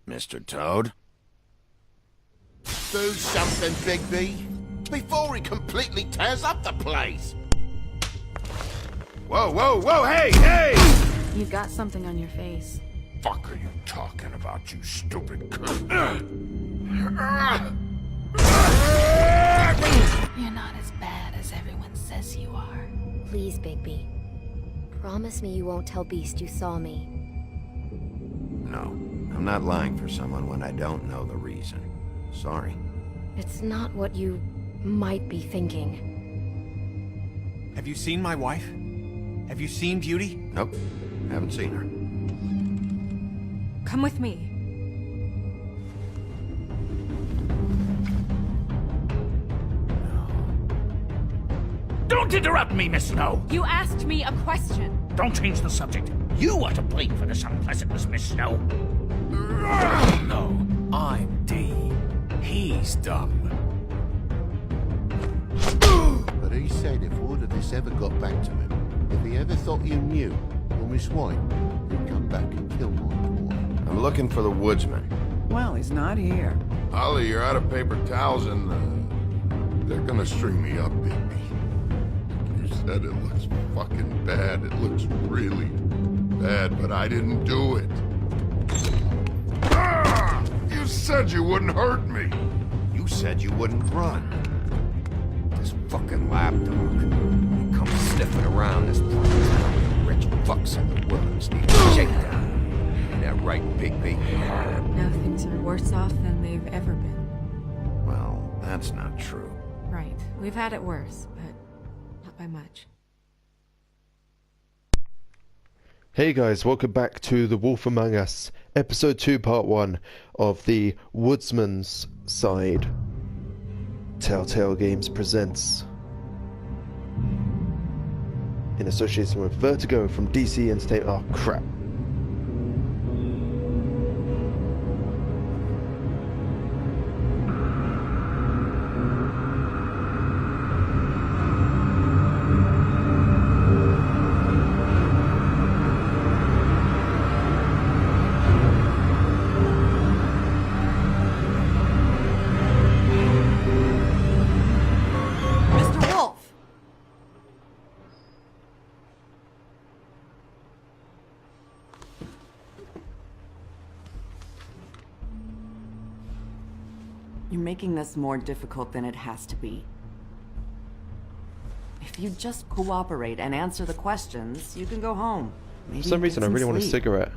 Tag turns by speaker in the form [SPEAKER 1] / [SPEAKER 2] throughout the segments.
[SPEAKER 1] Mr. Toad?
[SPEAKER 2] Do something, Bigby, before he completely tears up the place.
[SPEAKER 1] Whoa, whoa, whoa, hey!
[SPEAKER 3] You've got something on your face.
[SPEAKER 1] Fuck are you talking about, you stupid cunt?
[SPEAKER 3] You're not as bad as everyone says you are.
[SPEAKER 4] Please, Bigby. Promise me you won't tell Beast you saw me.
[SPEAKER 1] No, I'm not lying for someone when I don't know the reason. Sorry.
[SPEAKER 4] It's not what you might be thinking.
[SPEAKER 5] Have you seen my wife? Have you seen Beauty?
[SPEAKER 1] Nope, haven't seen her.
[SPEAKER 3] Come with me.
[SPEAKER 6] Don't interrupt me, Miss Snow!
[SPEAKER 3] You asked me a question.
[SPEAKER 6] Don't change the subject. You are to blame for this unpleasantness, Miss Snow.
[SPEAKER 5] No, I'm D. He's dumb.
[SPEAKER 2] But he said if word of this ever got back to him, if he ever thought you knew, or Miss White, he'd come back and kill my boy.
[SPEAKER 1] I'm looking for the Woodsman.
[SPEAKER 7] Well, he's not here.
[SPEAKER 8] Ollie, you're out of paper towels and they're gonna string me up, baby. You said it looks fucking bad. It looks really bad, but I didn't do it. Ah! You said you wouldn't hurt me.
[SPEAKER 1] You said you wouldn't run. This fucking lapdog. He comes sniffing around this part of town with the rich fucks in the world need a shakedown. Ain't that right, Bigby?
[SPEAKER 3] Now things are worse off than they've ever been.
[SPEAKER 1] Well, that's not true.
[SPEAKER 3] Right. We've had it worse, but not by much.
[SPEAKER 9] Hey guys, welcome back to The Wolf Among Us, Episode 2, Part 1 of the Woodsman's Side. Telltale Games presents, in association with Vertigo from DC Entertainment. Oh crap.
[SPEAKER 7] You're making this more difficult than it has to be. If you just cooperate and answer the questions, you can go home. Maybe
[SPEAKER 9] For some reason I really want a
[SPEAKER 7] sleep.
[SPEAKER 9] cigarette.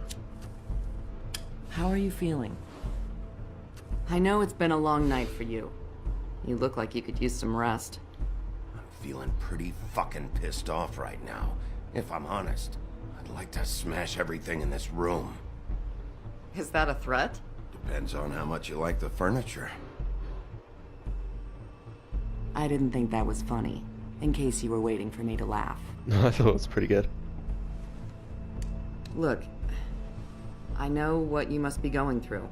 [SPEAKER 7] How are you feeling? I know it's been a long night for you. You look like you could use some rest.
[SPEAKER 1] I'm feeling pretty fucking pissed off right now. If I'm honest, I'd like to smash everything in this room.
[SPEAKER 7] Is that a threat?
[SPEAKER 1] Depends on how much you like the furniture.
[SPEAKER 7] I didn't think that was funny, in case you were waiting for me to laugh.
[SPEAKER 9] I thought it was pretty good.
[SPEAKER 7] Look, I know what you must be going through.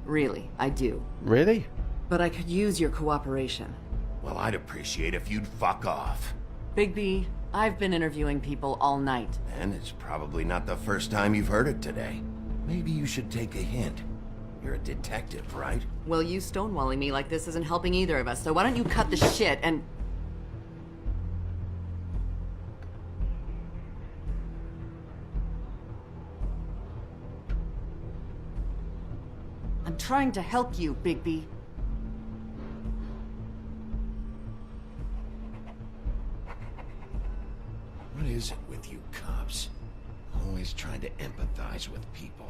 [SPEAKER 7] Really, I do.
[SPEAKER 9] Really?
[SPEAKER 7] But I could use your cooperation.
[SPEAKER 1] Well, I'd appreciate if you'd fuck off.
[SPEAKER 7] Bigby, I've been interviewing people all night.
[SPEAKER 1] And it's probably not the first time you've heard it today. Maybe you should take a hint. You're a detective, right?
[SPEAKER 7] Well, you stonewalling me like this isn't helping either of us, so why don't you cut the shit and... I'm trying to help you, Bigby.
[SPEAKER 1] What is it with you cops? Always trying to empathize with people.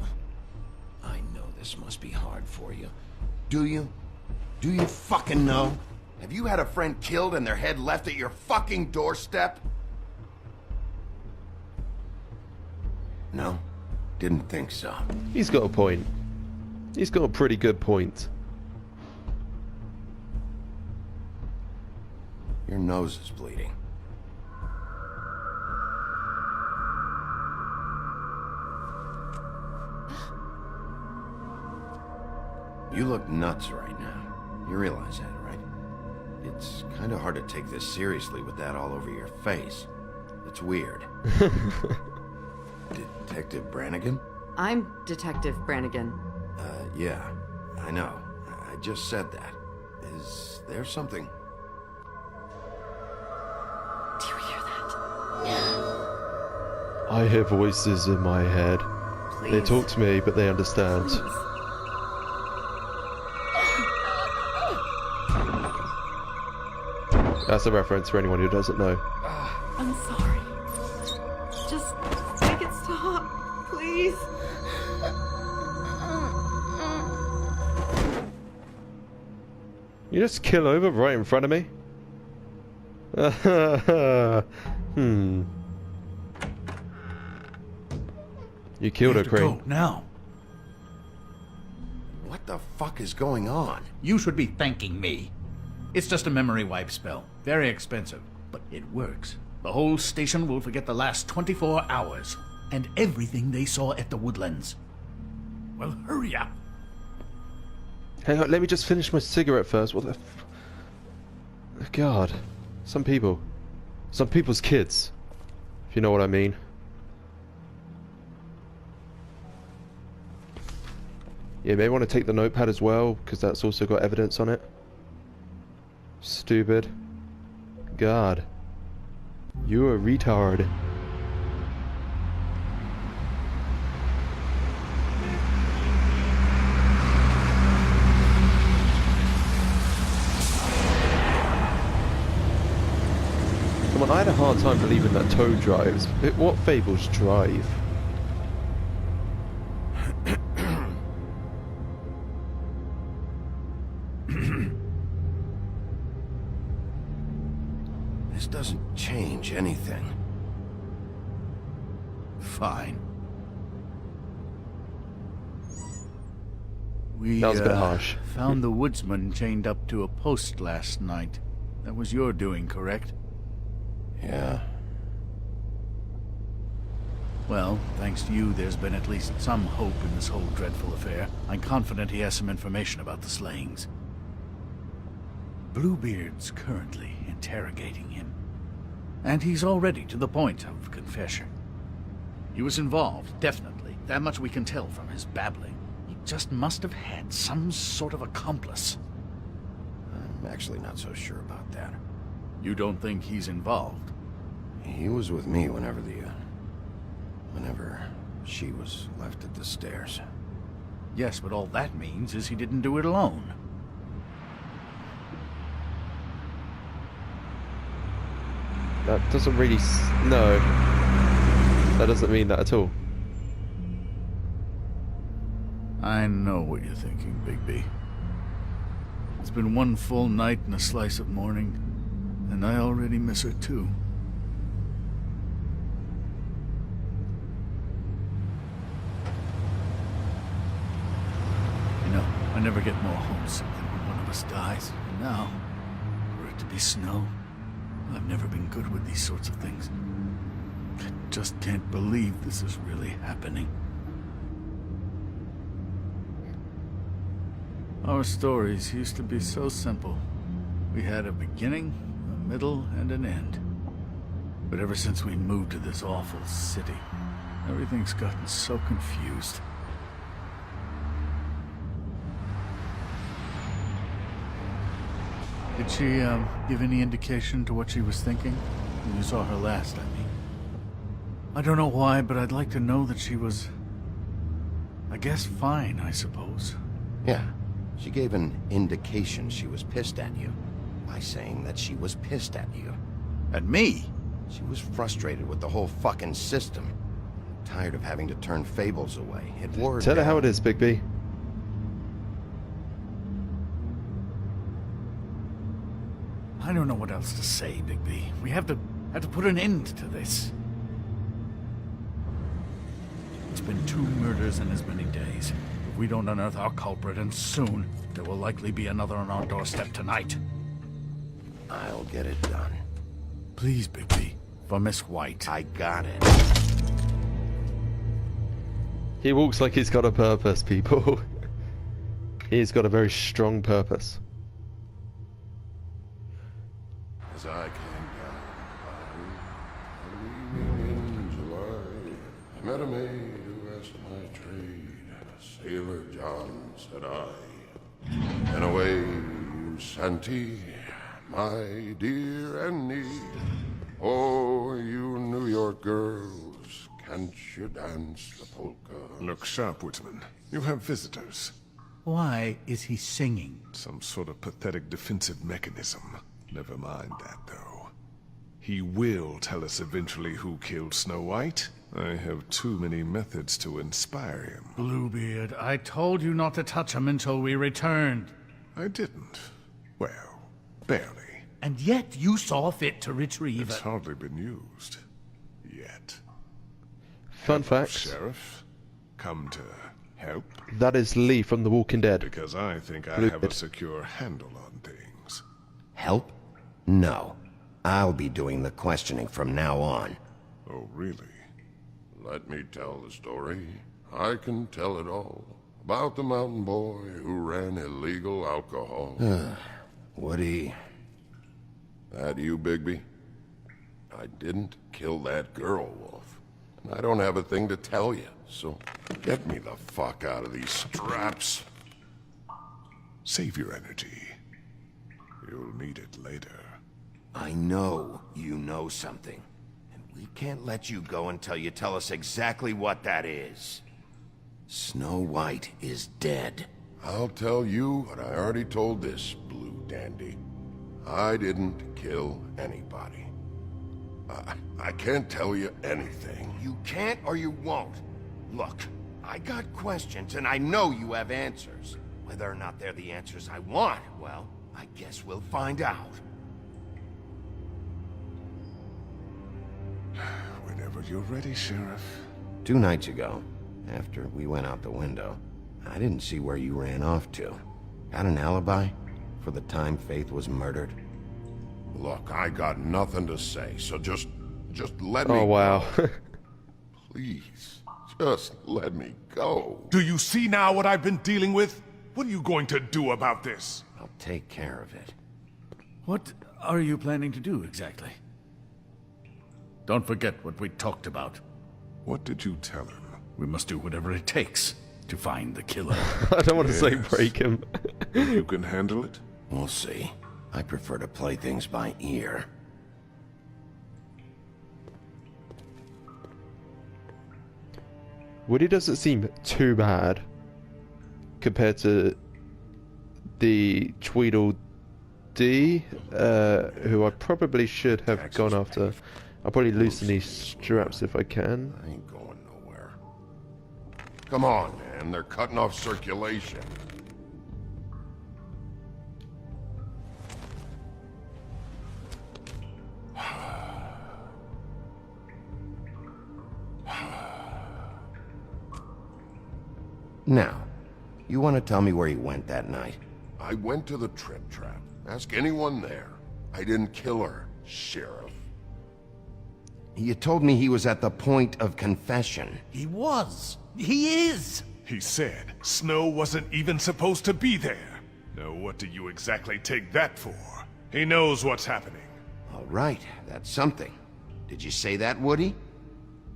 [SPEAKER 1] I know this must be hard for you. Do you? Do you fucking know? Have you had a friend killed and their head left at your fucking doorstep? No? Didn't think so.
[SPEAKER 9] He's got a point. He's got a pretty good point.
[SPEAKER 1] Your nose is bleeding. You look nuts right now. You realize that, right? It's kind of hard to take this seriously with that all over your face. It's weird. Detective Brannigan?
[SPEAKER 7] I'm Detective Brannigan.
[SPEAKER 1] Yeah, I know. I just said that. Is there something?
[SPEAKER 3] Do you hear that?
[SPEAKER 9] I hear voices in my head.
[SPEAKER 3] Please.
[SPEAKER 9] They talk to me, but they understand.
[SPEAKER 3] Please.
[SPEAKER 9] That's a reference for anyone who doesn't know.
[SPEAKER 3] I'm sorry. Just make it stop, please.
[SPEAKER 9] You just kill over right in front of me? You killed her, Crane.
[SPEAKER 6] Go now.
[SPEAKER 1] What the fuck is going on?
[SPEAKER 6] You should be thanking me. It's just a memory wipe spell. Very expensive, but it works. The whole station will forget the last 24 hours and everything they saw at the Woodlands. Well, hurry up.
[SPEAKER 9] Hang on, let me just finish my cigarette first. What the God. Some people. Some people's kids. If you know what I mean. Yeah, may want to take the notepad as well, because that's also got evidence on it. Stupid. God. You're a retard. Come on, I had a hard time believing that Toad drives. What fables drive?
[SPEAKER 1] This doesn't change anything.
[SPEAKER 6] Fine. We
[SPEAKER 9] That was a bit harsh.
[SPEAKER 6] found the Woodsman chained up to a post last night. That was your doing, correct?
[SPEAKER 1] Yeah.
[SPEAKER 6] Well, thanks to you, there's been at least some hope in this whole dreadful affair. I'm confident he has some information about the slayings. Bluebeard's currently interrogating him. And he's already to the point of confession. He was involved, definitely. That much we can tell from his babbling. He just must have had some sort of accomplice.
[SPEAKER 1] I'm actually not so sure about that.
[SPEAKER 6] You don't think he's involved?
[SPEAKER 1] He was with me whenever she was left at the stairs.
[SPEAKER 6] Yes, but all that means is he didn't do it alone.
[SPEAKER 9] That doesn't really... No. That doesn't mean that at all.
[SPEAKER 6] I know what you're thinking, Bigby. It's been one full night and a slice of morning, and I already miss her too. You know, I never get more homesick than when one of us dies. And now, for it to be snow, I've never been good with these sorts of things. I just can't believe this is really happening. Our stories used to be so simple. We had a beginning, a middle, and an end. But ever since we moved to this awful city, everything's gotten so confused. Did she, give any indication to what she was thinking? When you saw her last, I mean. I don't know why, but I'd like to know that she was... I guess fine, I suppose.
[SPEAKER 1] Yeah. She gave an indication she was pissed at you. By saying that she was pissed at you.
[SPEAKER 6] At me?
[SPEAKER 1] She was frustrated with the whole fucking system. Tired of having to turn Fables away. It wore her
[SPEAKER 9] Tell her
[SPEAKER 1] down.
[SPEAKER 9] how it is, Bigby.
[SPEAKER 6] I don't know what else to say, Bigby. We have to put an end to this. It's been 2 murders in as many days. If we don't unearth our culprit, and soon, there will likely be another on our doorstep tonight.
[SPEAKER 1] I'll get it done.
[SPEAKER 6] Please, Bigby. For Miss White.
[SPEAKER 1] I got it.
[SPEAKER 9] He walks like he's got a purpose, people. He's got a very strong purpose.
[SPEAKER 8] As I came down by evening in July, I met a maid who asked my trade. Sailor John, said I. And away you Santee, my dear Annie. Oh, you New York girls, can't you dance the polka?
[SPEAKER 10] Look sharp, Woodsman. You have visitors.
[SPEAKER 6] Why is he singing?
[SPEAKER 10] Some sort of pathetic defensive mechanism. Never mind that, though. He will tell us eventually who killed Snow White. I have too many methods to inspire him.
[SPEAKER 6] Bluebeard, I told you not to touch him until we returned.
[SPEAKER 10] I didn't. Well, barely.
[SPEAKER 6] And yet you saw fit to retrieve
[SPEAKER 10] It's
[SPEAKER 6] it.
[SPEAKER 10] hardly been used. Yet.
[SPEAKER 9] Fun
[SPEAKER 10] Hello,
[SPEAKER 9] fact.
[SPEAKER 10] Sheriff. Come to help?
[SPEAKER 9] That is Lee from The Walking Dead.
[SPEAKER 10] Because I think I
[SPEAKER 9] Bluebeard.
[SPEAKER 10] have a secure handle on things.
[SPEAKER 1] Help? No. I'll be doing the questioning from now on.
[SPEAKER 10] Oh, really?
[SPEAKER 8] Let me tell the story. I can tell it all. About the mountain boy who ran illegal alcohol.
[SPEAKER 1] Woody,
[SPEAKER 8] That you, Bigby? I didn't kill that girl, Wolf. And I don't have a thing to tell you, so get me the fuck out of these straps.
[SPEAKER 10] Save your energy. You'll need it later.
[SPEAKER 1] I know you know something. And we can't let you go until you tell us exactly what that is. Snow White is dead.
[SPEAKER 8] I'll tell you what I already told this blue dandy. I didn't kill anybody. I can't tell you anything.
[SPEAKER 1] You can't or you won't. Look, I got questions and I know you have answers. Whether or not they're the answers I want, well, I guess we'll find out.
[SPEAKER 10] Whenever you're ready, Sheriff.
[SPEAKER 1] 2 nights ago, after we went out the window, I didn't see where you ran off to. Got an alibi for the time Faith was murdered?
[SPEAKER 8] Look, I got nothing to say, so just let me
[SPEAKER 9] Oh, wow.
[SPEAKER 8] go. Please, just let me go.
[SPEAKER 10] Do you see now what I've been dealing with? What are you going to do about this?
[SPEAKER 1] I'll take care of it.
[SPEAKER 6] What are you planning to do exactly? Don't forget what we talked about.
[SPEAKER 10] What did you tell him?
[SPEAKER 6] We must do whatever it takes to find the killer.
[SPEAKER 9] I don't want to say
[SPEAKER 10] Yes.
[SPEAKER 9] break him.
[SPEAKER 10] You can handle it?
[SPEAKER 1] We'll see. I prefer to play things by ear.
[SPEAKER 9] Woody doesn't seem too bad compared to the Tweedledee, who I probably should have gone after. I'll probably loosen these straps if I can.
[SPEAKER 8] I ain't going nowhere. Come on, man. They're cutting off circulation.
[SPEAKER 1] Now, you want to tell me where you went that night?
[SPEAKER 8] I went to the Trip Trap. Ask anyone there. I didn't kill her, Sheriff.
[SPEAKER 1] You told me he was at the point of confession.
[SPEAKER 6] He was. He is.
[SPEAKER 10] He said Snow wasn't even supposed to be there. Now what do you exactly take that for? He knows what's happening.
[SPEAKER 1] All right, that's something. Did you say that, Woody?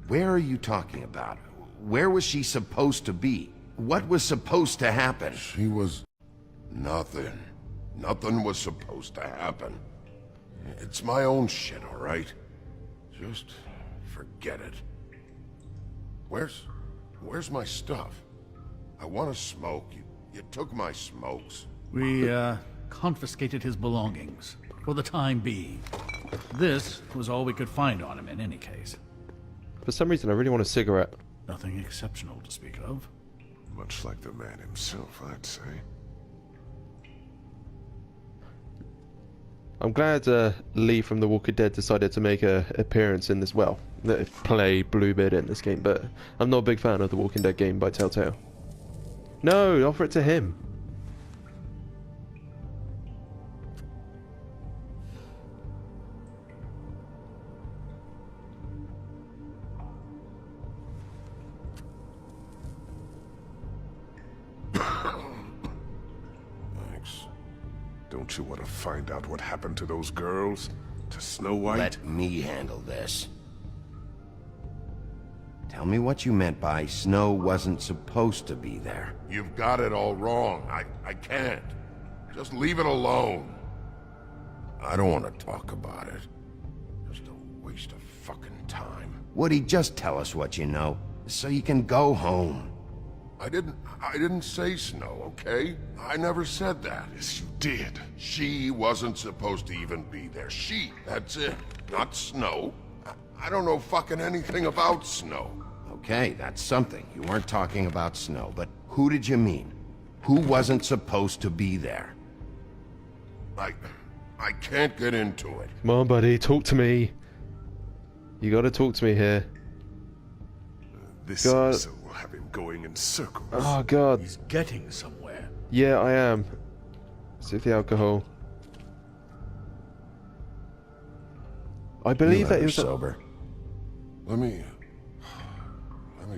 [SPEAKER 1] Where are you talking about? Where was she supposed to be? What was supposed to happen?
[SPEAKER 8] She was... nothing. Nothing was supposed to happen. It's my own shit, all right? Just forget it. Where's my stuff? I want to smoke. You took my smokes.
[SPEAKER 6] We, confiscated his belongings, for the time being. This was all we could find on him in any case.
[SPEAKER 9] For some reason, I really want a cigarette.
[SPEAKER 6] Nothing exceptional to speak of.
[SPEAKER 10] Much like the man himself, I'd say.
[SPEAKER 9] I'm glad Lee from The Walking Dead decided to make an appearance in this, well, play Bluebeard in this game, but I'm not a big fan of The Walking Dead game by Telltale. No, offer it to him.
[SPEAKER 8] Thanks.
[SPEAKER 10] Don't you want to find out what happened to those girls? To Snow White?
[SPEAKER 1] Let me handle this. Tell me what you meant by Snow wasn't supposed to be there.
[SPEAKER 8] You've got it all wrong. I can't. Just leave it alone. I don't want to talk about it. Just a waste of fucking time.
[SPEAKER 1] Woody, just tell us what you know, so you can go home.
[SPEAKER 8] I didn't say Snow, okay? I never said that.
[SPEAKER 10] Yes, you did.
[SPEAKER 8] She wasn't supposed to even be there. She, that's it. Not Snow. I don't know fucking anything about Snow.
[SPEAKER 1] Okay, that's something. You weren't talking about Snow, but who did you mean? Who wasn't supposed to be there?
[SPEAKER 8] I can't get into it.
[SPEAKER 9] Come on, buddy, talk to me. You gotta talk to me here.
[SPEAKER 10] This
[SPEAKER 9] God.
[SPEAKER 10] asshole will have him going in circles.
[SPEAKER 9] Oh, God.
[SPEAKER 6] He's getting somewhere.
[SPEAKER 9] Yeah, I am. Sip the alcohol. I believe that he was
[SPEAKER 1] sober.
[SPEAKER 8] Let me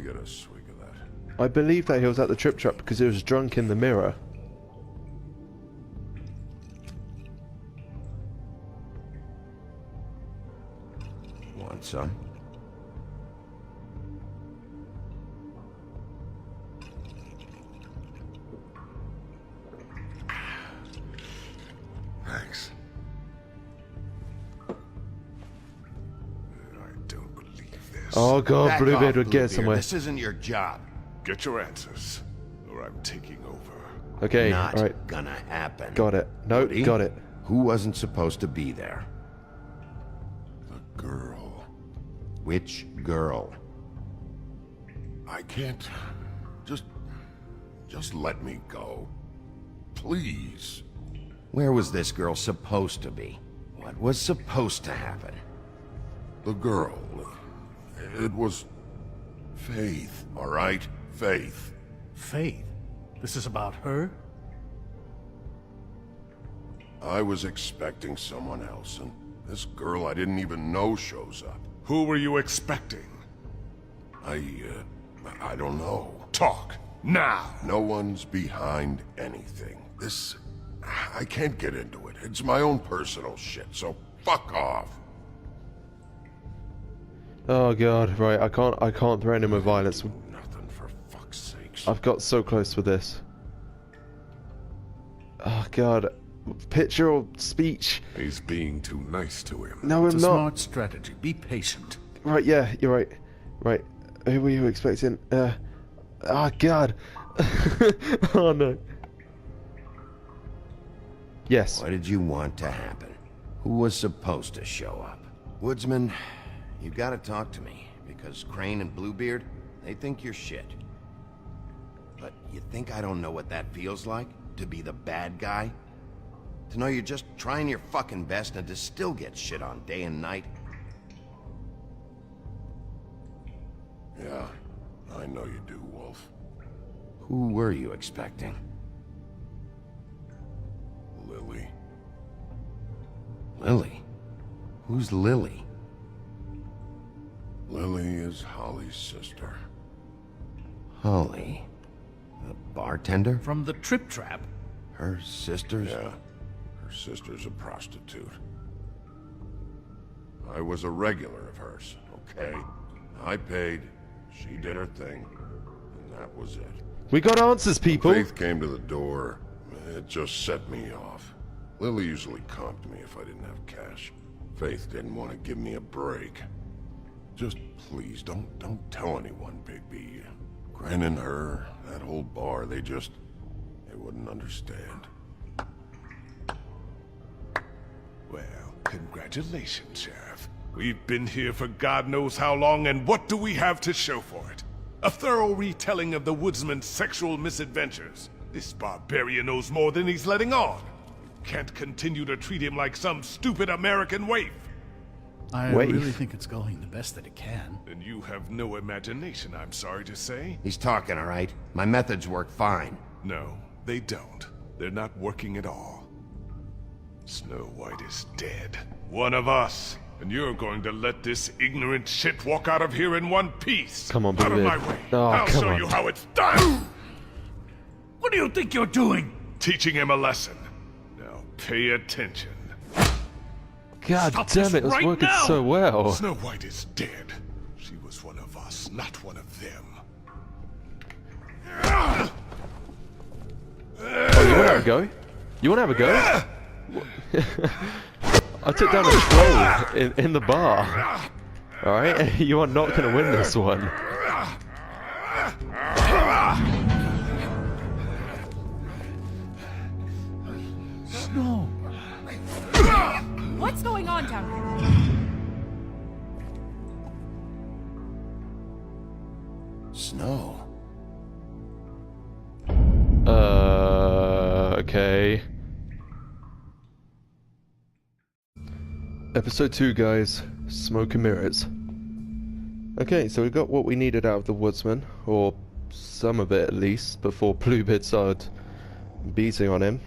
[SPEAKER 8] get a swig of that.
[SPEAKER 9] I believe that he was at the trip trap because he was drunk in the mirror.
[SPEAKER 1] Want some?
[SPEAKER 10] Thanks. I don't believe this.
[SPEAKER 9] Oh, God,
[SPEAKER 1] Back
[SPEAKER 9] Bluebeard
[SPEAKER 1] off,
[SPEAKER 9] would get
[SPEAKER 1] Bluebeard.
[SPEAKER 9] somewhere.
[SPEAKER 1] This isn't your job.
[SPEAKER 10] Get your answers, or I'm taking over.
[SPEAKER 9] Okay,
[SPEAKER 1] Not
[SPEAKER 9] alright.
[SPEAKER 1] gonna happen.
[SPEAKER 9] Got it. Nope,
[SPEAKER 1] Woody,
[SPEAKER 9] got it.
[SPEAKER 1] Who wasn't supposed to be there?
[SPEAKER 8] The girl.
[SPEAKER 1] Which girl?
[SPEAKER 8] I can't. Just let me go. Please.
[SPEAKER 1] Where was this girl supposed to be? What was supposed to happen?
[SPEAKER 8] The girl. It was Faith, all right? Faith.
[SPEAKER 6] Faith? This is about her?
[SPEAKER 8] I was expecting someone else, and this girl I didn't even know shows up.
[SPEAKER 10] Who were you expecting?
[SPEAKER 8] I don't know.
[SPEAKER 10] Talk, now!
[SPEAKER 8] No one's behind anything. I can't get into it. It's my own personal shit, so fuck off.
[SPEAKER 9] Oh, God, right. I can't threaten him with violence.
[SPEAKER 8] Nothing, for fuck's sakes.
[SPEAKER 9] I've got so close with this. Oh, God. Picture or speech?
[SPEAKER 10] He's being too nice to him.
[SPEAKER 9] No,
[SPEAKER 6] It's
[SPEAKER 9] I'm
[SPEAKER 6] a
[SPEAKER 9] not.
[SPEAKER 6] smart strategy. Be patient.
[SPEAKER 9] Right, yeah, you're right. Right. Who were you expecting? Oh, God. Oh, no. Yes.
[SPEAKER 1] What did you want to happen? Who was supposed to show up? Woodsman, you gotta talk to me, because Crane and Bluebeard, they think you're shit. But you think I don't know what that feels like? To be the bad guy? To know you're just trying your fucking best and to still get shit on day and night?
[SPEAKER 8] Yeah, I know you do, Wolf.
[SPEAKER 1] Who were you expecting?
[SPEAKER 8] Lily.
[SPEAKER 1] Lily? Who's Lily?
[SPEAKER 8] Lily is Holly's sister.
[SPEAKER 1] Holly? The bartender?
[SPEAKER 6] From the Trip Trap?
[SPEAKER 1] Her sister's?
[SPEAKER 8] Yeah, her sister's a prostitute. I was a regular of hers, okay? I paid, she did her thing, and that was it.
[SPEAKER 9] We got answers, people.
[SPEAKER 8] Faith came to the door. It just set me off. Lily usually comped me if I didn't have cash. Faith didn't want to give me a break. Just please, don't tell anyone, Bigby. Gren and her, that whole bar, they wouldn't understand.
[SPEAKER 10] Well, congratulations, Sheriff. We've been here for God knows how long, and what do we have to show for it? A thorough retelling of the Woodsman's sexual misadventures. This barbarian knows more than he's letting on. Can't continue to treat him like some stupid American waif.
[SPEAKER 6] I
[SPEAKER 9] Wait.
[SPEAKER 6] really think it's going the best that it can.
[SPEAKER 10] And you have no imagination, I'm sorry to say.
[SPEAKER 1] He's talking, all right? My methods work fine.
[SPEAKER 10] No, they don't. They're not working at all. Snow White is dead. One of us. And you're going to let this ignorant shit walk out of here in one piece.
[SPEAKER 9] Come on,
[SPEAKER 10] out of
[SPEAKER 9] Bluebeard.
[SPEAKER 10] my way.
[SPEAKER 9] Oh,
[SPEAKER 10] I'll
[SPEAKER 9] come
[SPEAKER 10] show
[SPEAKER 9] on.
[SPEAKER 10] you how it's done.
[SPEAKER 6] What do you think you're doing?
[SPEAKER 10] Teaching him a lesson. Now pay attention.
[SPEAKER 9] God
[SPEAKER 6] Stop
[SPEAKER 9] damn
[SPEAKER 6] this
[SPEAKER 9] it was
[SPEAKER 6] right
[SPEAKER 9] working
[SPEAKER 6] now!
[SPEAKER 9] so well.
[SPEAKER 10] Snow White is dead. She was one of us, not one of them.
[SPEAKER 9] Oh, you want to have a go? You want to have a go? I took down a troll in the bar. Alright? You are not going to win this one.
[SPEAKER 6] Snow!
[SPEAKER 3] What's going on down here?
[SPEAKER 1] Snow.
[SPEAKER 9] Okay. Episode 2, guys. Smoke and mirrors. Okay, so we got what we needed out of the Woodsman, or some of it at least, before Bluebeard started beating on him.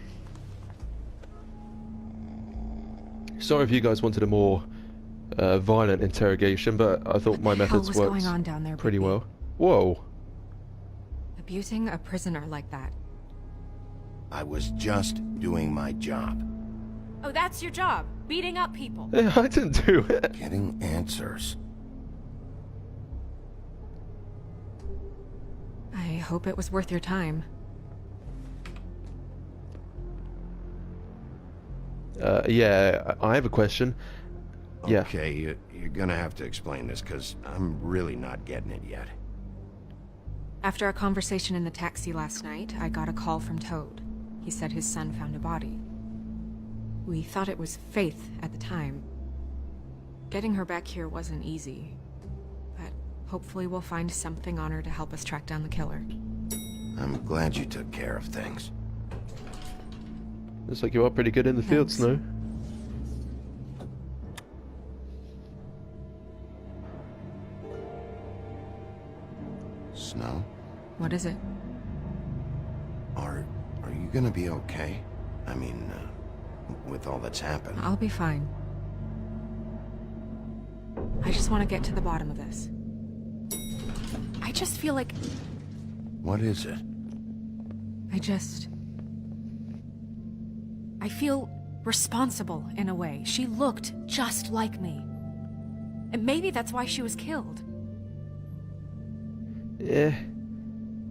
[SPEAKER 9] Sorry if you guys wanted a more violent interrogation, but I thought my methods
[SPEAKER 3] What
[SPEAKER 9] worked
[SPEAKER 3] going on down there,
[SPEAKER 9] pretty
[SPEAKER 3] Bigby?
[SPEAKER 9] well. Whoa.
[SPEAKER 3] Abusing a prisoner like that.
[SPEAKER 1] I was just doing my job.
[SPEAKER 3] Oh, that's your job? Beating up people?
[SPEAKER 9] I didn't do it.
[SPEAKER 1] Getting answers.
[SPEAKER 3] I hope it was worth your time.
[SPEAKER 9] Yeah, I have a question. Yeah.
[SPEAKER 1] Okay, you're gonna have to explain this, because I'm really not getting it yet.
[SPEAKER 3] After our conversation in the taxi last night, I got a call from Toad. He said his son found a body. We thought it was Faith at the time. Getting her back here wasn't easy, but hopefully we'll find something on her to help us track down the killer.
[SPEAKER 1] I'm glad you took care of things.
[SPEAKER 9] Looks like you are pretty good in the field,
[SPEAKER 3] Thanks.
[SPEAKER 9] Snow.
[SPEAKER 1] Snow,
[SPEAKER 3] What is it?
[SPEAKER 1] are you gonna be okay? I mean, with all that's happened.
[SPEAKER 3] I'll be fine. I just want to get to the bottom of this. I just feel like...
[SPEAKER 1] What is it?
[SPEAKER 3] I feel responsible in a way. She looked just like me. And maybe that's why she was killed.
[SPEAKER 9] Yeah.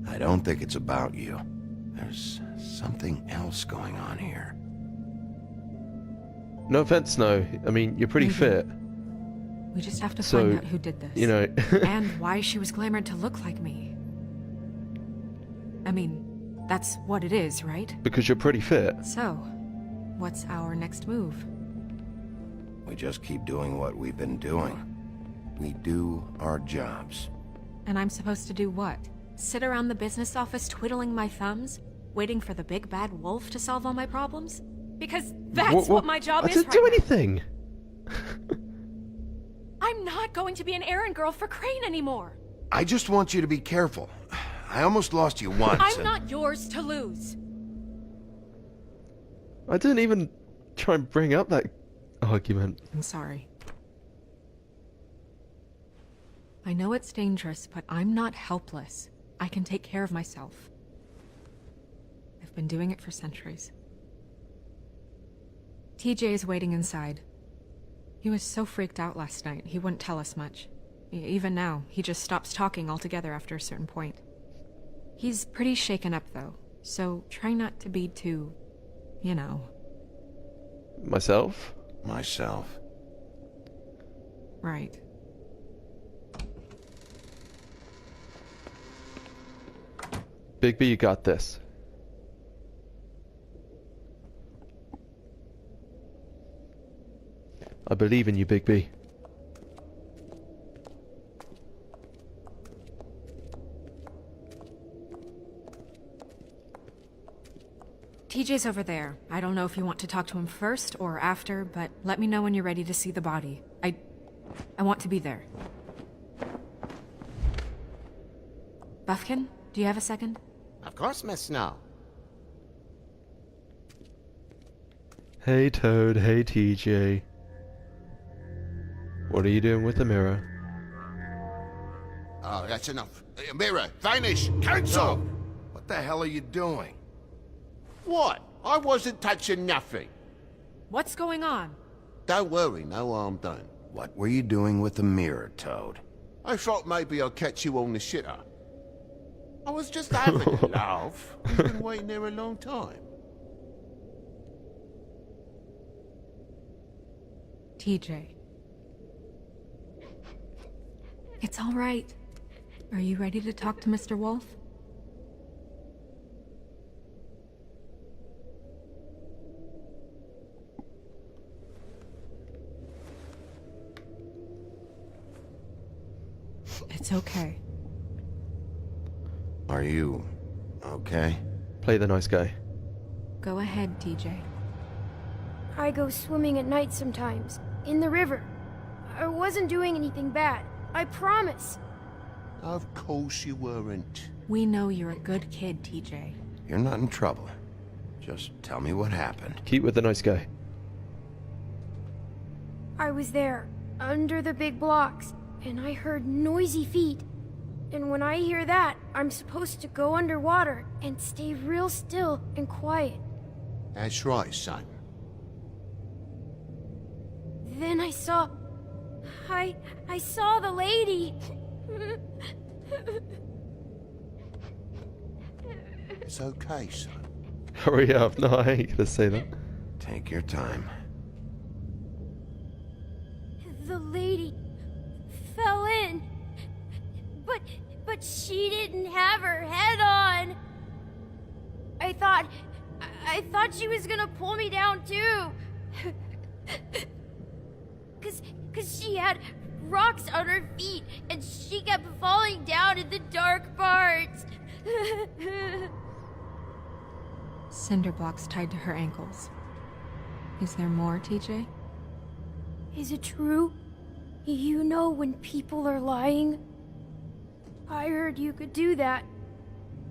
[SPEAKER 1] I don't think it's about you. There's something else going on here.
[SPEAKER 9] No offense, Snow. I mean, you're pretty
[SPEAKER 3] Maybe.
[SPEAKER 9] fit.
[SPEAKER 3] We just have to
[SPEAKER 9] So,
[SPEAKER 3] find out who did this.
[SPEAKER 9] You know.
[SPEAKER 3] And why she was glamored to look like me. I mean, that's what it is, right?
[SPEAKER 9] Because you're pretty fit.
[SPEAKER 3] So, what's our next move?
[SPEAKER 1] We just keep doing what we've been doing. We do our jobs.
[SPEAKER 3] And I'm supposed to do what? Sit around the business office twiddling my thumbs, waiting for the big bad wolf to solve all my problems? Because that's what my job
[SPEAKER 9] I
[SPEAKER 3] is
[SPEAKER 9] didn't
[SPEAKER 3] right
[SPEAKER 9] do
[SPEAKER 3] now.
[SPEAKER 9] anything.
[SPEAKER 3] I'm not going to be an errand girl for Crane anymore.
[SPEAKER 1] I just want you to be careful. I almost lost you once.
[SPEAKER 3] I'm
[SPEAKER 1] and-
[SPEAKER 3] not yours to lose.
[SPEAKER 9] I didn't even try and bring up that argument.
[SPEAKER 3] I'm sorry. I know it's dangerous, but I'm not helpless. I can take care of myself. I've been doing it for centuries. TJ is waiting inside. He was so freaked out last night, he wouldn't tell us much. Even now, he just stops talking altogether after a certain point. He's pretty shaken up, though, so try not to be too, you know.
[SPEAKER 9] Myself?
[SPEAKER 1] Myself.
[SPEAKER 3] Right.
[SPEAKER 9] Bigby, you got this. I believe in you, Bigby.
[SPEAKER 3] TJ's over there. I don't know if you want to talk to him first or after, but let me know when you're ready to see the body. I want to be there. Buffkin, do you have a second?
[SPEAKER 2] Of course, Miss Snow.
[SPEAKER 9] Hey, Toad. Hey, TJ. What are you doing with the mirror?
[SPEAKER 2] Oh, that's enough. Mirror, vanish, cancel!
[SPEAKER 1] What the hell are you doing?
[SPEAKER 2] What? I wasn't touching nothing.
[SPEAKER 3] What's going on?
[SPEAKER 2] Don't worry, no harm done.
[SPEAKER 1] What were you doing with the mirror, Toad?
[SPEAKER 2] I thought maybe I'd catch you on the shitter. I was just having a laugh. You've been waiting there a long time.
[SPEAKER 3] TJ. It's all right. Are you ready to talk to Mr. Wolf? It's okay.
[SPEAKER 1] Are you okay?
[SPEAKER 9] Play the nice guy.
[SPEAKER 3] Go ahead, TJ.
[SPEAKER 11] I go swimming at night sometimes, in the river. I wasn't doing anything bad, I promise.
[SPEAKER 2] Of course you weren't.
[SPEAKER 3] We know you're a good kid, TJ.
[SPEAKER 1] You're not in trouble. Just tell me what happened.
[SPEAKER 9] Keep with the nice guy.
[SPEAKER 11] I was there, under the big blocks, and I heard noisy feet. And when I hear that, I'm supposed to go underwater and stay real still and quiet.
[SPEAKER 2] That's right, son.
[SPEAKER 11] Then I saw the lady.
[SPEAKER 2] It's okay, son.
[SPEAKER 9] Hurry up. No, I ain't gonna say that.
[SPEAKER 1] Take your time.
[SPEAKER 11] The lady fell in. But she didn't have her head on. I thought she was gonna pull me down too. Cause she had rocks on her feet and she kept falling down in the dark parts.
[SPEAKER 3] Cinder blocks tied to her ankles. Is there more, TJ?
[SPEAKER 11] Is it true? You know when people are lying? I heard you could do that.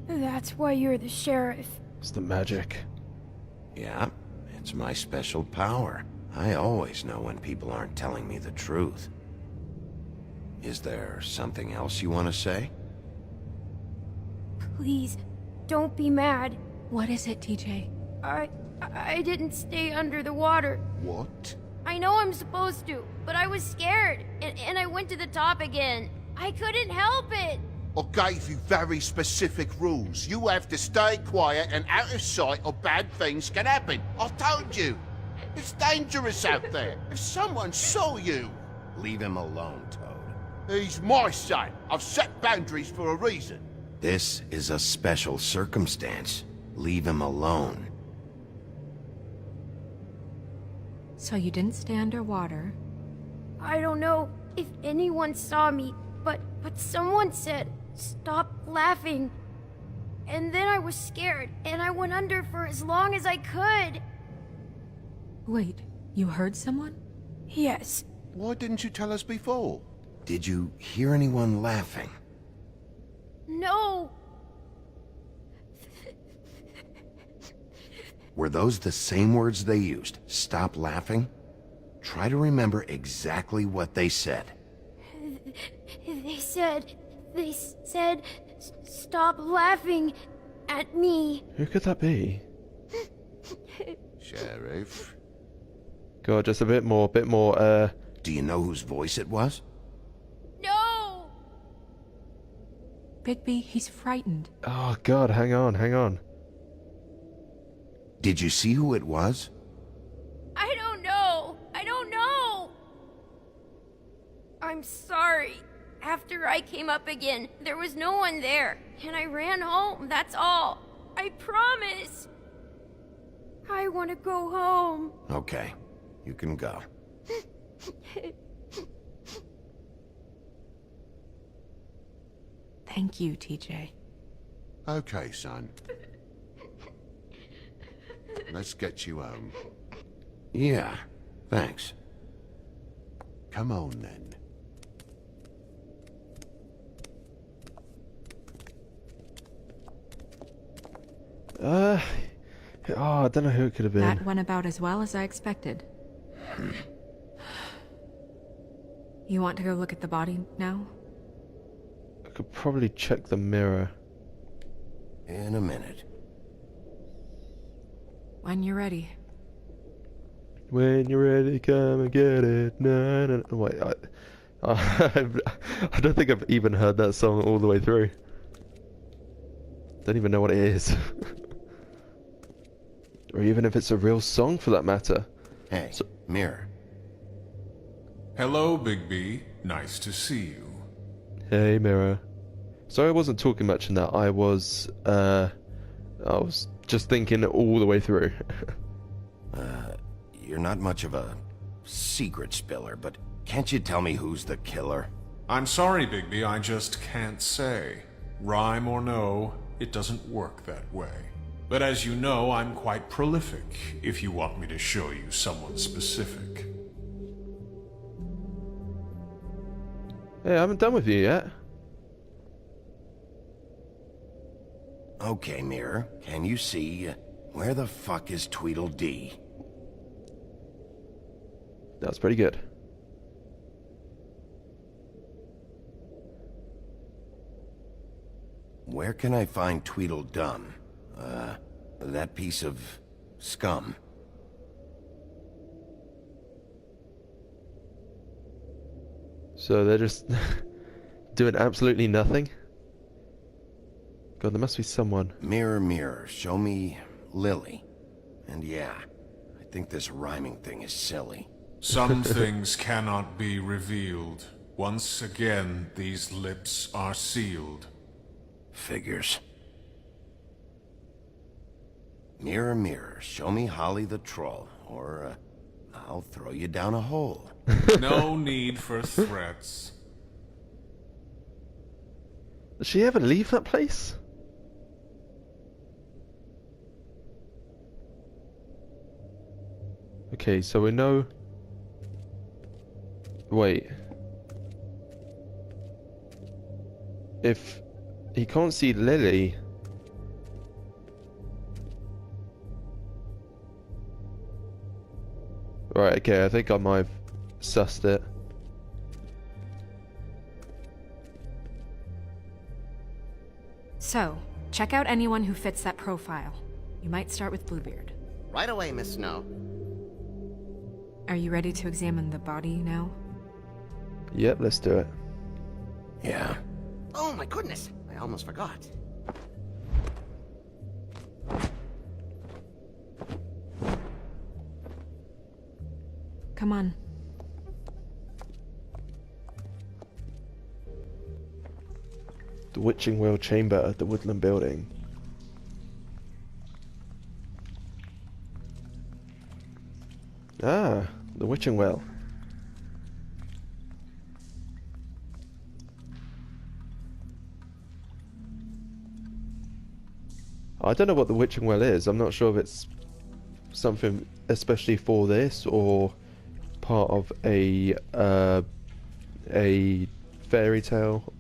[SPEAKER 11] That's why you're the sheriff.
[SPEAKER 9] It's the magic.
[SPEAKER 1] Yeah, it's my special power. I always know when people aren't telling me the truth. Is there something else you want to say?
[SPEAKER 11] Please, don't be mad.
[SPEAKER 3] What is it, TJ?
[SPEAKER 11] I didn't stay under the water.
[SPEAKER 2] What?
[SPEAKER 11] I know I'm supposed to, but I was scared, and I went to the top again. I couldn't help it.
[SPEAKER 2] I gave you very specific rules. You have to stay quiet and out of sight or bad things can happen. I told you. It's dangerous out there. If someone saw you...
[SPEAKER 1] Leave him alone, Toad.
[SPEAKER 2] He's my son. I've set boundaries for a reason.
[SPEAKER 1] This is a special circumstance. Leave him alone.
[SPEAKER 3] So you didn't stay underwater.
[SPEAKER 11] I don't know if anyone saw me, but someone said, "Stop laughing." And then I was scared, and I went under for as long as I could.
[SPEAKER 3] Wait, you heard someone?
[SPEAKER 11] Yes.
[SPEAKER 2] Why didn't you tell us before?
[SPEAKER 1] Did you hear anyone laughing?
[SPEAKER 11] No.
[SPEAKER 1] Were those the same words they used? Stop laughing? Try to remember exactly what they said.
[SPEAKER 11] They said, "Stop laughing at me."
[SPEAKER 9] Who could that be?
[SPEAKER 2] Sheriff?
[SPEAKER 9] God, just a bit more,
[SPEAKER 1] Do you know whose voice it was?
[SPEAKER 11] No.
[SPEAKER 3] Bigby, he's frightened.
[SPEAKER 9] Oh, God, hang on.
[SPEAKER 1] Did you see who it was?
[SPEAKER 11] I don't know. I'm sorry. After I came up again, there was no one there, and I ran home, that's all. I promise. I want to go home.
[SPEAKER 1] Okay, you can go.
[SPEAKER 3] Thank you, TJ.
[SPEAKER 2] Okay, son. Let's get you home.
[SPEAKER 1] Yeah, thanks.
[SPEAKER 2] Come on, then.
[SPEAKER 9] I don't know who it could have been.
[SPEAKER 3] That went about as well as I expected. You want to go look at the body now?
[SPEAKER 9] I could probably check the mirror.
[SPEAKER 1] In a minute.
[SPEAKER 3] When you're ready.
[SPEAKER 9] When you're ready, come and get it. No. Wait, I don't think I've even heard that song all the way through. Don't even know what it is. Or even if it's a real song for that matter.
[SPEAKER 1] Hey, Mirror.
[SPEAKER 10] Hello, Bigby. Nice to see you.
[SPEAKER 9] Hey, Mirror. Sorry I wasn't talking much in that. I was just thinking it all the way through.
[SPEAKER 1] You're not much of a secret spiller, but can't you tell me who's the killer?
[SPEAKER 10] I'm sorry, Bigby, I just can't say. Rhyme or no, it doesn't work that way. But as you know, I'm quite prolific, if you want me to show you someone specific.
[SPEAKER 9] Hey, I haven't done with you yet.
[SPEAKER 1] Okay, Mirror, can you see where the fuck is Tweedledee?
[SPEAKER 9] That's pretty good.
[SPEAKER 1] Where can I find Tweedledum? That piece of scum.
[SPEAKER 9] So they're just doing absolutely nothing? God, there must be someone.
[SPEAKER 1] Mirror, mirror, show me Lily. And yeah, I think this rhyming thing is silly.
[SPEAKER 10] Some things cannot be revealed. Once again, these lips are sealed.
[SPEAKER 1] Figures. Mirror, mirror, show me Holly the troll, or I'll throw you down a hole.
[SPEAKER 10] No need for threats.
[SPEAKER 9] Does she ever leave that place? Okay, so we know... Wait. If he can't see Lily... Right, okay, I think I might have sussed it.
[SPEAKER 3] So, check out anyone who fits that profile. You might start with Bluebeard.
[SPEAKER 12] Right away, Miss Snow.
[SPEAKER 3] Are you ready to examine the body now?
[SPEAKER 9] Yep, let's do it.
[SPEAKER 1] Yeah.
[SPEAKER 12] Oh my goodness, I almost forgot.
[SPEAKER 3] Come on.
[SPEAKER 9] The Witching Well Chamber at the Woodland Building. Ah, the Witching Well. I don't know what the Witching Well is. I'm not sure if it's something especially for this or part of a fairy tale.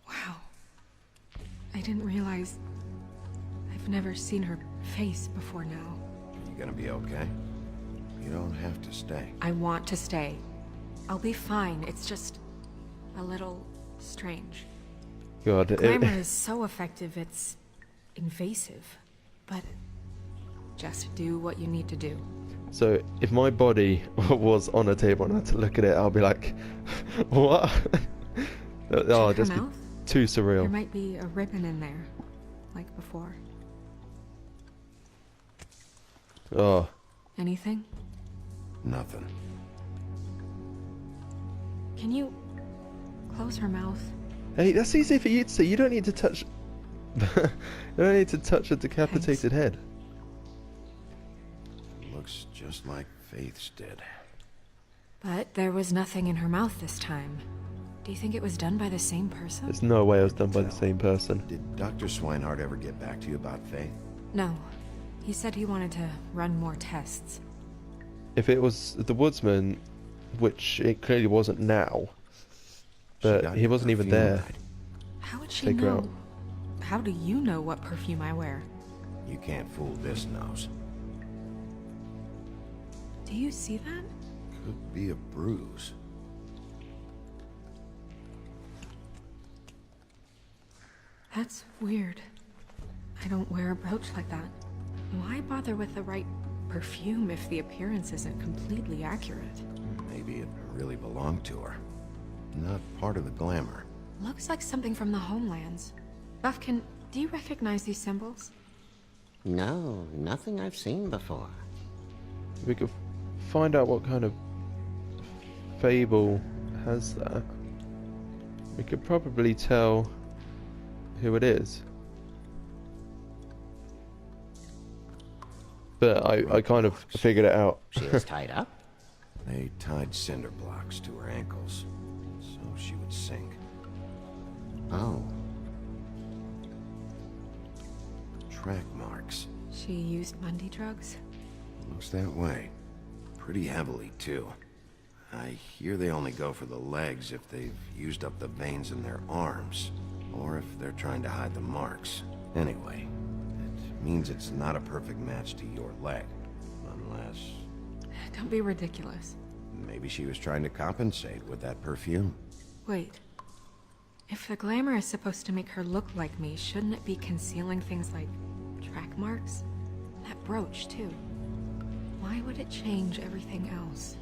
[SPEAKER 3] Wow. I didn't realize... I've never seen her face before now.
[SPEAKER 1] You gonna be okay? You don't have to stay.
[SPEAKER 3] I want to stay. I'll be fine. It's just... a little... strange.
[SPEAKER 9] God,
[SPEAKER 3] Glamour is so effective, it's... invasive. But... just do what you need to do.
[SPEAKER 9] So, if my body was on a table and I had to look at it, I'll be like, what? Oh,
[SPEAKER 3] Check
[SPEAKER 9] just
[SPEAKER 3] her
[SPEAKER 9] be
[SPEAKER 3] mouth.
[SPEAKER 9] too surreal.
[SPEAKER 3] There might be a ribbon in there. Like before.
[SPEAKER 9] Oh.
[SPEAKER 3] Anything?
[SPEAKER 1] Nothing.
[SPEAKER 3] Can you... close her mouth?
[SPEAKER 9] Hey, that's easy for you to say. You don't need to touch... you don't need to touch a decapitated head.
[SPEAKER 1] Looks just like Faith's did.
[SPEAKER 3] But there was nothing in her mouth this time. Do you think it was done by the same person?
[SPEAKER 9] There's no way it was done by the same person.
[SPEAKER 1] Did Dr. Swinehart ever get back to you about Faith?
[SPEAKER 3] No. He said he wanted to run more tests.
[SPEAKER 9] If it was the Woodsman, which it clearly wasn't now, but he wasn't even there.
[SPEAKER 3] How would she
[SPEAKER 9] Take her
[SPEAKER 3] know?
[SPEAKER 9] out.
[SPEAKER 3] How do you know what perfume I wear?
[SPEAKER 1] You can't fool this nose.
[SPEAKER 3] Do you see that?
[SPEAKER 1] Could be a bruise.
[SPEAKER 3] That's weird. I don't wear a brooch like that. Why bother with the right perfume if the appearance isn't completely accurate?
[SPEAKER 1] Maybe it really belonged to her. Not part of the glamour.
[SPEAKER 3] Looks like something from the homelands. Buffkin, do you recognize these symbols?
[SPEAKER 12] No, nothing I've seen before.
[SPEAKER 9] We could find out what kind of fable has that. We could probably tell who it is. But I kind of figured it out.
[SPEAKER 12] She is tied up?
[SPEAKER 1] They tied cinder blocks to her ankles, so she would sink.
[SPEAKER 12] Oh.
[SPEAKER 1] Track marks.
[SPEAKER 3] She used Mundy drugs?
[SPEAKER 1] Looks that way. Pretty heavily, too. I hear they only go for the legs if they've used up the veins in their arms, or if they're trying to hide the marks. Anyway, it means it's not a perfect match to your leg, unless...
[SPEAKER 3] Don't be ridiculous.
[SPEAKER 1] Maybe she was trying to compensate with that perfume.
[SPEAKER 3] Wait. If the glamour is supposed to make her look like me, shouldn't it be concealing things like track marks? That brooch, too. Why would it change everything else?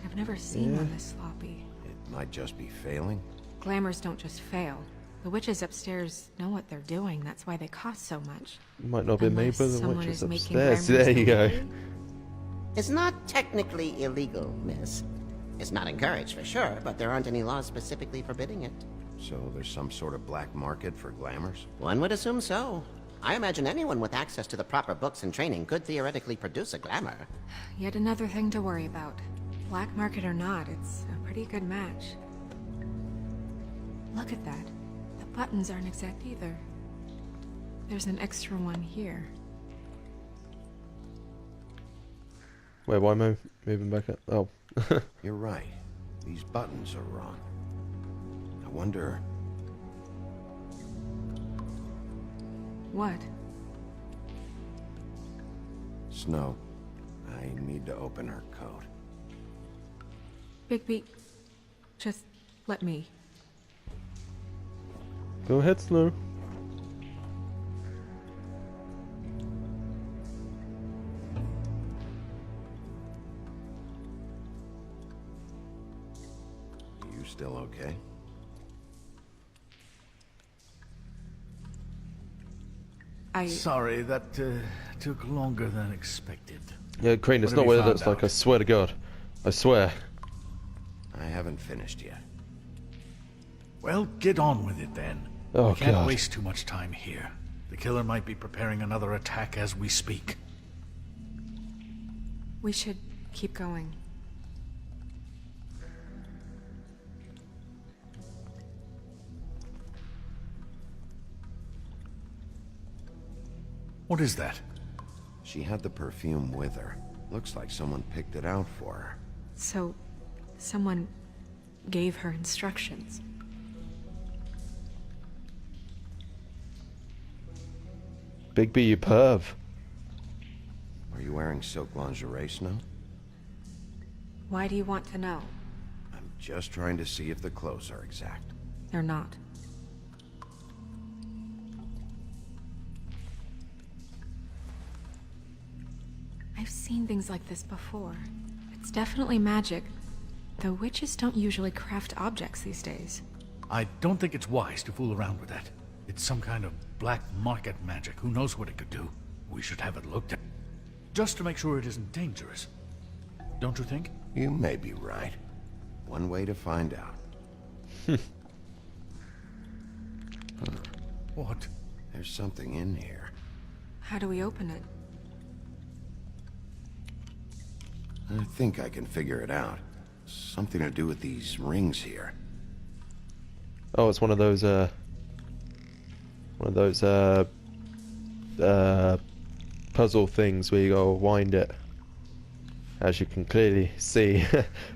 [SPEAKER 3] I've never seen one this sloppy.
[SPEAKER 1] It might just be failing.
[SPEAKER 3] Glamours don't just fail. The witches upstairs know what they're doing. That's why they cost so much.
[SPEAKER 9] Might not be made by the
[SPEAKER 3] Someone
[SPEAKER 9] witches
[SPEAKER 3] is making
[SPEAKER 9] upstairs.
[SPEAKER 3] glamours
[SPEAKER 9] There you go.
[SPEAKER 3] illegally?
[SPEAKER 12] It's not technically illegal, miss. It's not encouraged for sure, but there aren't any laws specifically forbidding it.
[SPEAKER 1] So there's some sort of black market for glamours?
[SPEAKER 12] One would assume so. I imagine anyone with access to the proper books and training could theoretically produce a glamour.
[SPEAKER 3] Yet another thing to worry about. Black market or not, it's a pretty good match. Look at that. The buttons aren't exact either. There's an extra one here.
[SPEAKER 9] Wait, why am I moving back up? Oh.
[SPEAKER 1] You're right. These buttons are wrong. I wonder...
[SPEAKER 3] What?
[SPEAKER 1] Snow, I need to open her coat.
[SPEAKER 3] Bigby, just let me.
[SPEAKER 9] Go ahead, Snow.
[SPEAKER 1] You still okay?
[SPEAKER 6] Sorry, that took longer than expected.
[SPEAKER 9] Yeah, Crane, it's
[SPEAKER 6] What
[SPEAKER 9] not
[SPEAKER 6] have
[SPEAKER 9] what
[SPEAKER 6] you
[SPEAKER 9] it looks
[SPEAKER 6] found
[SPEAKER 9] like, I
[SPEAKER 6] out?
[SPEAKER 9] swear to God. I swear.
[SPEAKER 1] I haven't finished yet.
[SPEAKER 6] Well, get on with it then.
[SPEAKER 9] Oh,
[SPEAKER 6] We can't
[SPEAKER 9] God.
[SPEAKER 6] waste too much time here. The killer might be preparing another attack as we speak.
[SPEAKER 3] We should keep going.
[SPEAKER 6] What is that?
[SPEAKER 1] She had the perfume with her. Looks like someone picked it out for her.
[SPEAKER 3] So, someone gave her instructions.
[SPEAKER 9] Bigby, you perv.
[SPEAKER 1] Are you wearing silk lingerie, Snow?
[SPEAKER 3] Why do you want to know?
[SPEAKER 1] I'm just trying to see if the clothes are exact.
[SPEAKER 3] They're not. I've seen things like this before. It's definitely magic, though witches don't usually craft objects these days.
[SPEAKER 6] I don't think it's wise to fool around with that. It's some kind of black market magic. Who knows what it could do? We should have it looked at. Just to make sure it isn't dangerous. Don't you think?
[SPEAKER 1] You may be right. One way to find out.
[SPEAKER 6] What?
[SPEAKER 1] There's something in here.
[SPEAKER 3] How do we open it?
[SPEAKER 1] I think I can figure it out. Something to do with these rings here.
[SPEAKER 9] Oh, it's one of those, puzzle things where you gotta wind it. As you can clearly see,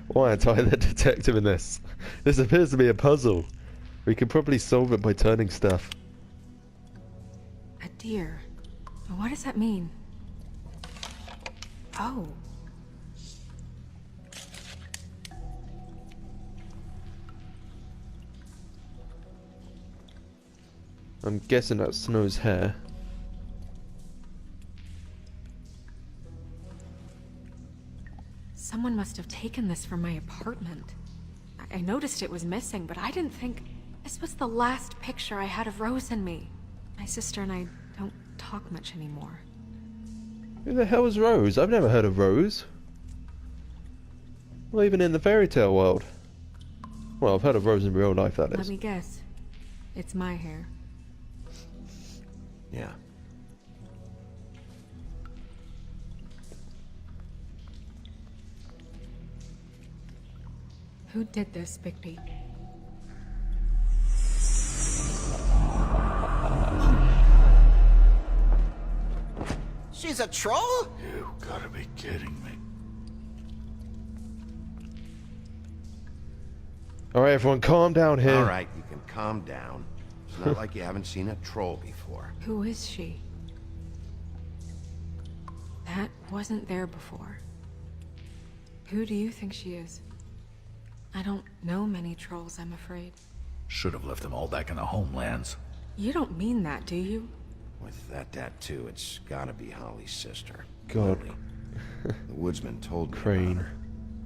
[SPEAKER 9] why aren't I the detective in this? This appears to be a puzzle. We could probably solve it by turning stuff.
[SPEAKER 3] A deer. What does that mean? Oh.
[SPEAKER 9] I'm guessing that's Snow's hair.
[SPEAKER 3] Someone must have taken this from my apartment. I noticed it was missing, but I didn't think this was the last picture I had of Rose and me. My sister and I don't talk much anymore.
[SPEAKER 9] Who the hell is Rose? I've never heard of Rose. Well, even in the fairy tale world. Well, I've heard of Rose in real life, that
[SPEAKER 3] Let
[SPEAKER 9] is.
[SPEAKER 3] me guess. It's my hair.
[SPEAKER 1] Yeah.
[SPEAKER 3] Who did this, Bigby?
[SPEAKER 12] She's a troll?
[SPEAKER 6] You gotta be kidding me.
[SPEAKER 9] Alright, everyone, calm down here.
[SPEAKER 1] All right, you can calm down. It's not like you haven't seen a troll before.
[SPEAKER 3] Who is she? That wasn't there before. Who do you think she is? I don't know many trolls, I'm afraid.
[SPEAKER 6] Should have left them all back in the homelands.
[SPEAKER 3] You don't mean that, do you?
[SPEAKER 1] With that tattoo, it's gotta be Holly's sister.
[SPEAKER 9] God.
[SPEAKER 1] Lily. The Woodsman told me
[SPEAKER 9] Crane.
[SPEAKER 1] about her.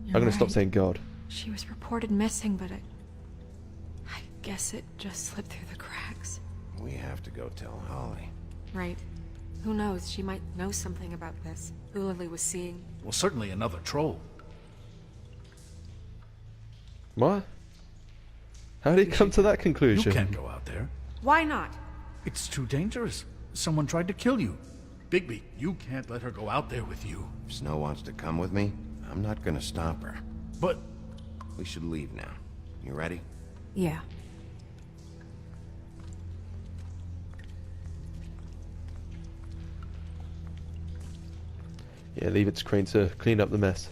[SPEAKER 9] I'm gonna stop saying God.
[SPEAKER 3] She was reported missing, but I guess it just slipped through the cracks.
[SPEAKER 1] We have to go tell Holly.
[SPEAKER 3] Right. Who knows? She might know something about this. Who Lily was seeing.
[SPEAKER 6] Well, certainly another troll.
[SPEAKER 9] What? How did he come to that conclusion?
[SPEAKER 6] You can't go out there.
[SPEAKER 3] Why not?
[SPEAKER 6] It's too dangerous. Someone tried to kill you. Bigby, you can't let her go out there with you.
[SPEAKER 1] If Snow wants to come with me, I'm not gonna stop her.
[SPEAKER 6] But
[SPEAKER 1] We should leave now. You ready?
[SPEAKER 3] Yeah.
[SPEAKER 9] Yeah, leave it to Crane to clean up the mess.